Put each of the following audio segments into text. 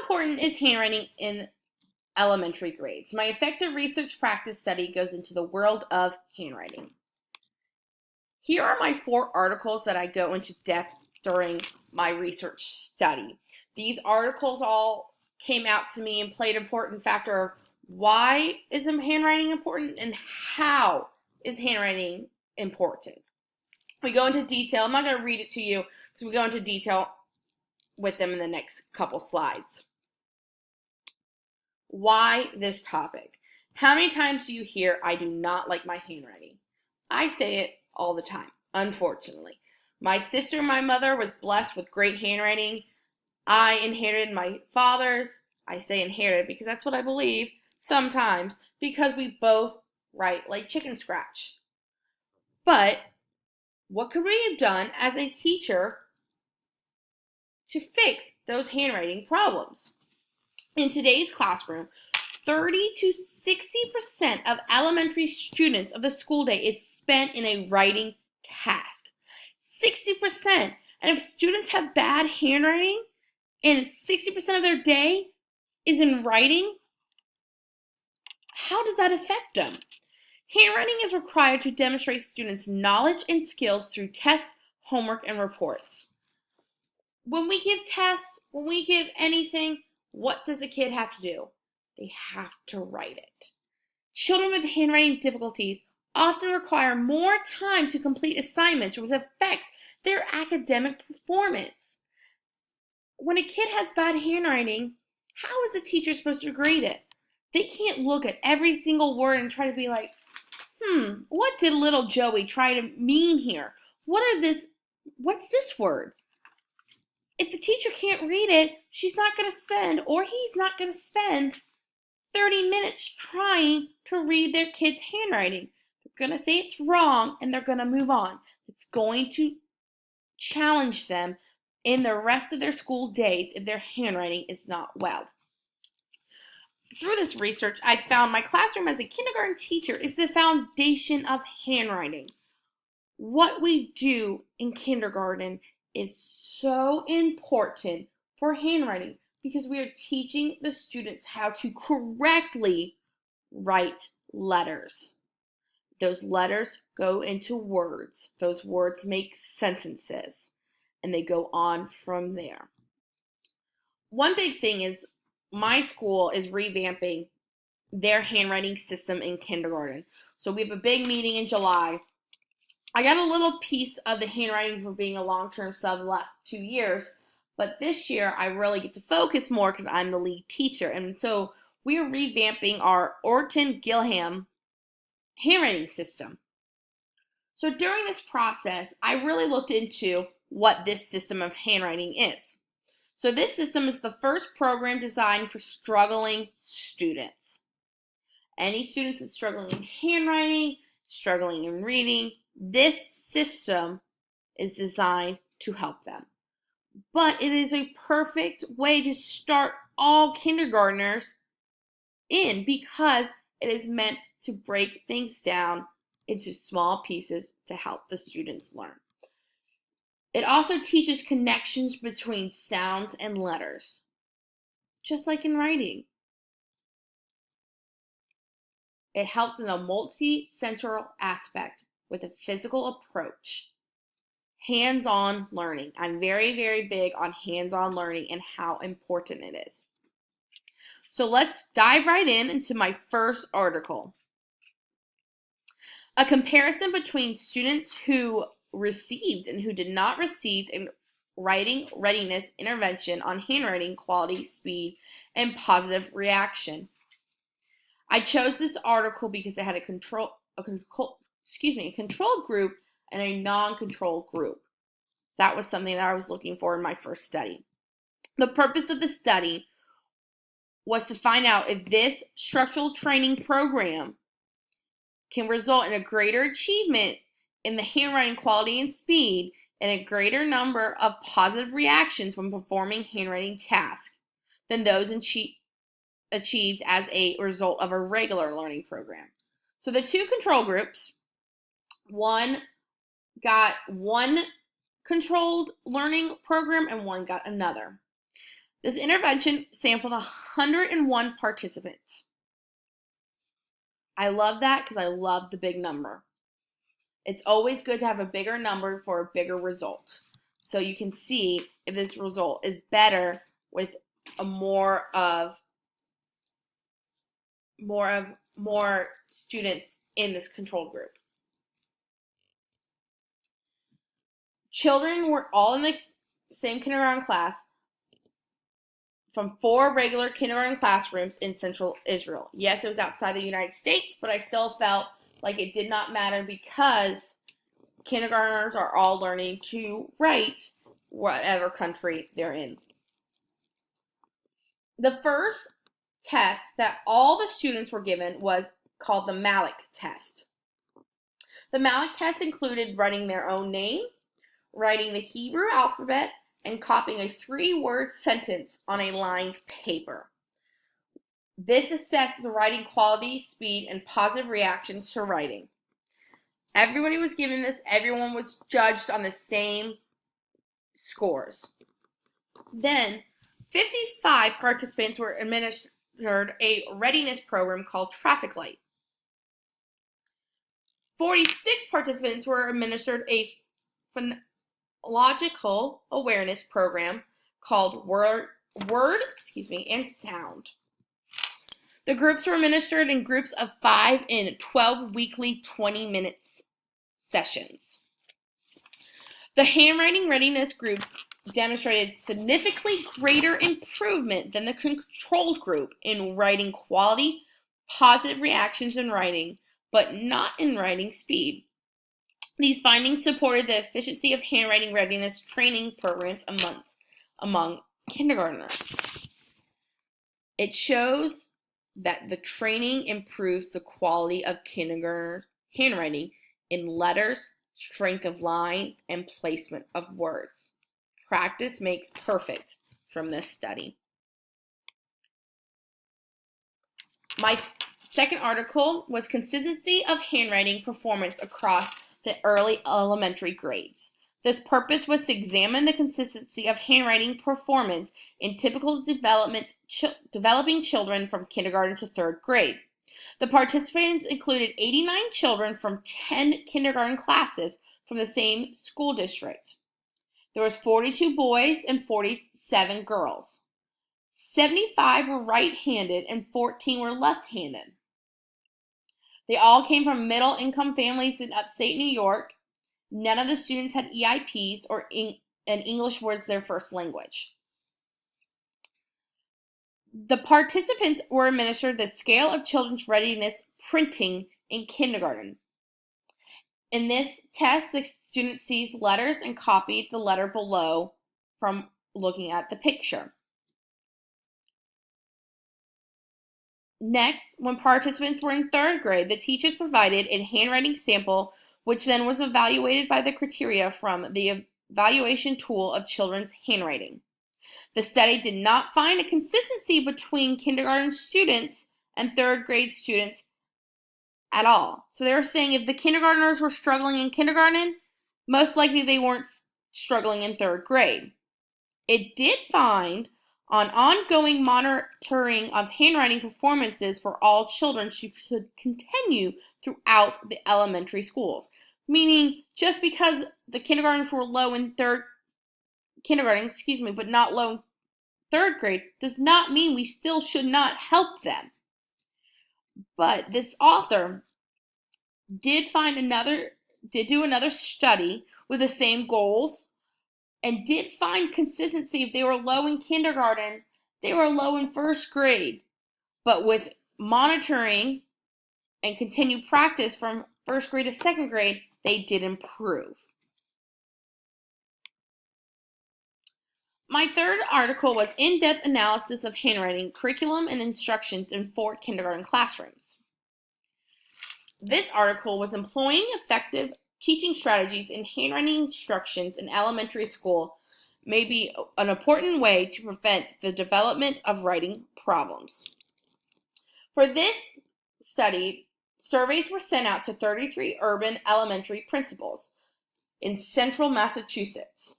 important is handwriting in elementary grades? My effective research practice study goes into the world of handwriting. Here are my 4 articles that I go into depth during my research study. These articles all came out to me and played an important factor of why is handwriting important and how is handwriting important. We go into detail. I'm not going to read it to you because we go into detail with them in the next couple slides. Why this topic? How many times do you hear, I do not like my handwriting? I say it all the time, unfortunately. My sister and my mother was blessed with great handwriting. I inherited my father's. I say inherited because that's what I believe sometimes, because we both write like chicken scratch. But what could we have done as a teacher to fix those handwriting problems? In today's classroom, 30 to 60% of elementary students of the school day is spent in a writing task. 60%. And if students have bad handwriting and 60% of their day is in writing, how does that affect them? Handwriting is required to demonstrate students' knowledge and skills through tests, homework, and reports. When we give tests, when we give anything, what does a kid have to do? They have to write it. Children with handwriting difficulties often require more time to complete assignments, which affects their academic performance. When a kid has bad handwriting, how is the teacher supposed to grade it? They can't look at every single word and try to be like, what did little Joey try to mean here? What's this word? If the teacher can't read it, she's not going to spend, or he's not going to spend 30 minutes trying to read their kid's handwriting. They're going to say it's wrong and they're going to move on. It's going to challenge them in the rest of their school days if their handwriting is not well. Through this research, I found my classroom as a kindergarten teacher is the foundation of handwriting. What we do in kindergarten is so important for handwriting because we are teaching the students how to correctly write letters. Those letters go into words. Those words make sentences, and they go on from there. One big thing is my school is revamping their handwriting system in kindergarten. So we have a big meeting in July. I got a little piece of the handwriting from being a long-term sub the last 2 years, but this year I really get to focus more because I'm the lead teacher. And so we are revamping our Orton Gilham handwriting system. So during this process, I really looked into what this system of handwriting is. So this system is the first program designed for struggling students. Any students that's struggling in handwriting, struggling in reading, this system is designed to help them. But it is a perfect way to start all kindergartners in because it is meant to break things down into small pieces to help the students learn. It also teaches connections between sounds and letters, just like in writing. It helps in a multi-sensory aspect with a physical approach. Hands-on learning. I'm very, very big on hands-on learning and how important it is. So let's dive right into my first article. A comparison between students who received and who did not receive a writing readiness intervention on handwriting quality, speed, and positive reaction. I chose this article because it had a control group and a non-control group. That was something that I was looking for in my first study. The purpose of the study was to find out if this structural training program can result in a greater achievement in the handwriting quality and speed and a greater number of positive reactions when performing handwriting tasks than those achieved as a result of a regular learning program. So the two control groups, one got one controlled learning program and one got another. This intervention sampled 101 participants. I love that because I love the big number. It's always good to have a bigger number for a bigger result. So you can see if this result is better with a more students in this controlled group. Children were all in the same kindergarten class from 4 regular kindergarten classrooms in central Israel. Yes, it was outside the United States, but I still felt like it did not matter because kindergartners are all learning to write whatever country they're in. The first test that all the students were given was called the Malik test. The Malik test included writing their own name, writing the Hebrew alphabet, and copying a 3-word sentence on a lined paper. This assessed the writing quality, speed, and positive reactions to writing. Everybody was given this. Everyone was judged on the same scores. Then, 55 participants were administered a readiness program called Traffic Light. 46 participants were administered a phonological awareness program called Word and Sound. The groups were administered in groups of 5 in 12 weekly 20-minute sessions. The handwriting readiness group demonstrated significantly greater improvement than the controlled group in writing quality, positive reactions in writing, but not in writing speed. These findings supported the efficiency of handwriting readiness training programs among kindergartners. It shows that the training improves the quality of kindergartners' handwriting in letters, strength of line, and placement of words. Practice makes perfect from this study. My second article was consistency of handwriting performance across the early elementary grades. This purpose was to examine the consistency of handwriting performance in typical developing children from kindergarten to 3rd grade. The participants included 89 children from 10 kindergarten classes from the same school district. There was 42 boys and 47 girls. 75 were right-handed and 14 were left-handed. They all came from middle-income families in upstate New York. None of the students had EIPs and English was their first language. The participants were administered the Scale of Children's Readiness printing in kindergarten. In this test, the student sees letters and copied the letter below from looking at the picture. Next, when participants were in 3rd grade, the teachers provided a handwriting sample, which then was evaluated by the criteria from the evaluation tool of children's handwriting. The study did not find a consistency between kindergarten students and 3rd grade students at all. So they were saying if the kindergartners were struggling in kindergarten, most likely they weren't struggling in 3rd grade. It did find on ongoing monitoring of handwriting performances for all children should continue throughout the elementary schools. Meaning, just because the kindergartners were low in kindergarten, but not low in 3rd grade, does not mean we still should not help them. But this author did do another study with the same goals and did find consistency. If they were low in kindergarten, they were low in 1st grade. But with monitoring and continued practice from 1st grade to 2nd grade, they did improve. My third article was in-depth analysis of handwriting, curriculum, and instructions in 4 kindergarten classrooms. This article was employing effective teaching strategies in handwriting instructions in elementary school may be an important way to prevent the development of writing problems. For this study, surveys were sent out to 33 urban elementary principals in central Massachusetts.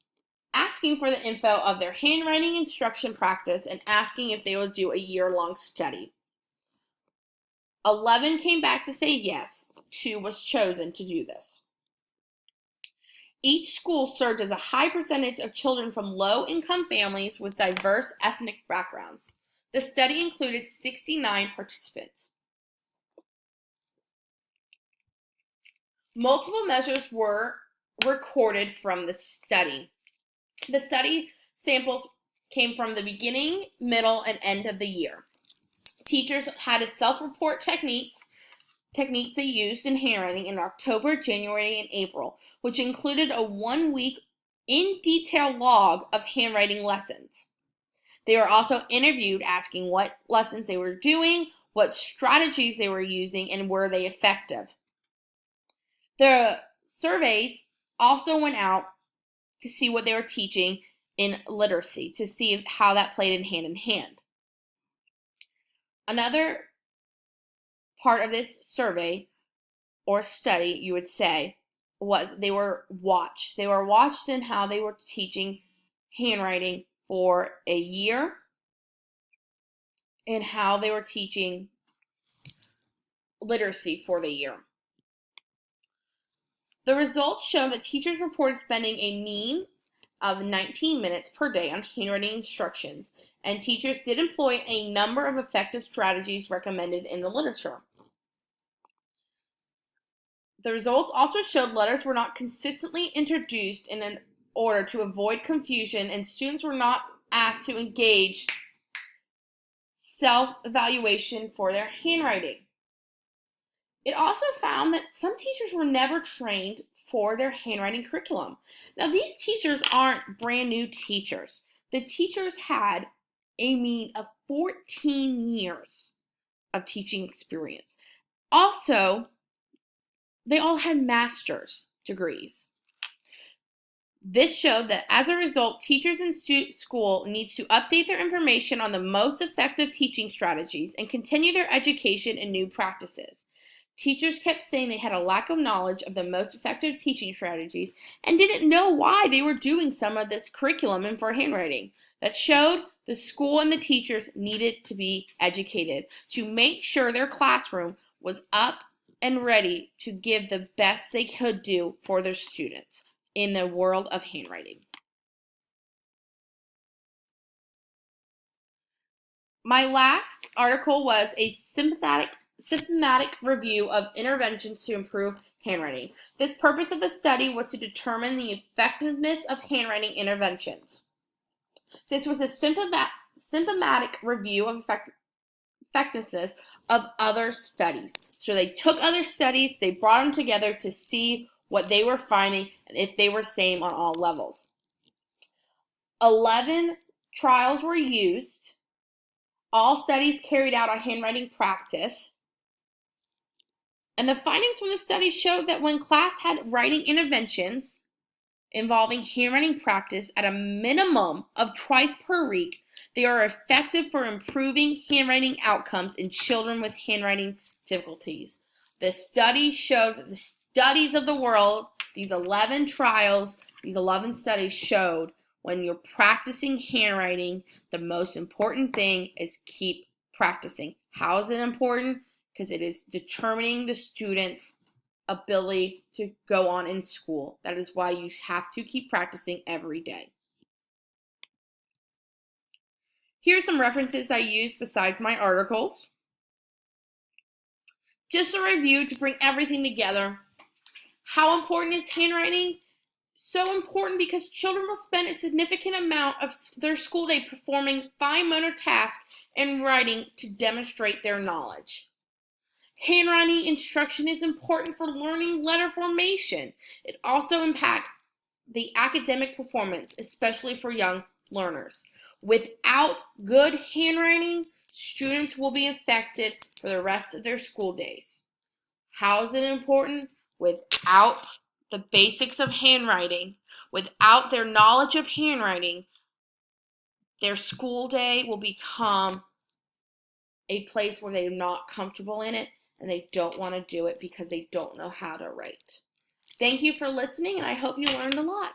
asking for the info of their handwriting instruction practice and asking if they will do a year-long study. 11 came back to say yes. 2 was chosen to do this. Each school served as a high percentage of children from low-income families with diverse ethnic backgrounds. The study included 69 participants. Multiple measures were recorded from the study. The study samples came from the beginning, middle, and end of the year. Teachers had a self-report techniques they used in handwriting in October, January, and April, which included a 1-week in-detail log of handwriting lessons. They were also interviewed asking what lessons they were doing, what strategies they were using, and were they effective. The surveys also went out to see what they were teaching in literacy, to see how that played in hand. Another part of this survey or study, you would say, was they were watched. They were watched in how they were teaching handwriting for a year and how they were teaching literacy for the year. The results show that teachers reported spending a mean of 19 minutes per day on handwriting instructions, and teachers did employ a number of effective strategies recommended in the literature. The results also showed letters were not consistently introduced in order to avoid confusion, and students were not asked to engage self-evaluation for their handwriting. It also found that some teachers were never trained for their handwriting curriculum. Now, these teachers aren't brand new teachers. The teachers had a mean of 14 years of teaching experience. Also, they all had master's degrees. This showed that as a result, teachers in school needs to update their information on the most effective teaching strategies and continue their education in new practices. Teachers kept saying they had a lack of knowledge of the most effective teaching strategies and didn't know why they were doing some of this curriculum and for handwriting. That showed the school and the teachers needed to be educated to make sure their classroom was up and ready to give the best they could do for their students in the world of handwriting. My last article was a systematic review of interventions to improve handwriting. This purpose of the study was to determine the effectiveness of handwriting interventions. This was a systematic review of effectiveness of other studies. So they took other studies, they brought them together to see what they were finding and if they were same on all levels. 11 trials were used. All studies carried out a handwriting practice. And the findings from the study showed that when class had writing interventions involving handwriting practice at a minimum of twice per week, they are effective for improving handwriting outcomes in children with handwriting difficulties. The study showed that the studies of the world, these 11 trials, these 11 studies showed when you're practicing handwriting, the most important thing is keep practicing. How is it important? Because it is determining the student's ability to go on in school. That is why you have to keep practicing every day. Here are some references I used besides my articles. Just a review to bring everything together. How important is handwriting? So important because children will spend a significant amount of their school day performing fine motor tasks and writing to demonstrate their knowledge. Handwriting instruction is important for learning letter formation. It also impacts the academic performance, especially for young learners. Without good handwriting, students will be affected for the rest of their school days. How is it important? Without the basics of handwriting, without their knowledge of handwriting, their school day will become a place where they're not comfortable in it and they don't want to do it because they don't know how to write. Thank you for listening, and I hope you learned a lot.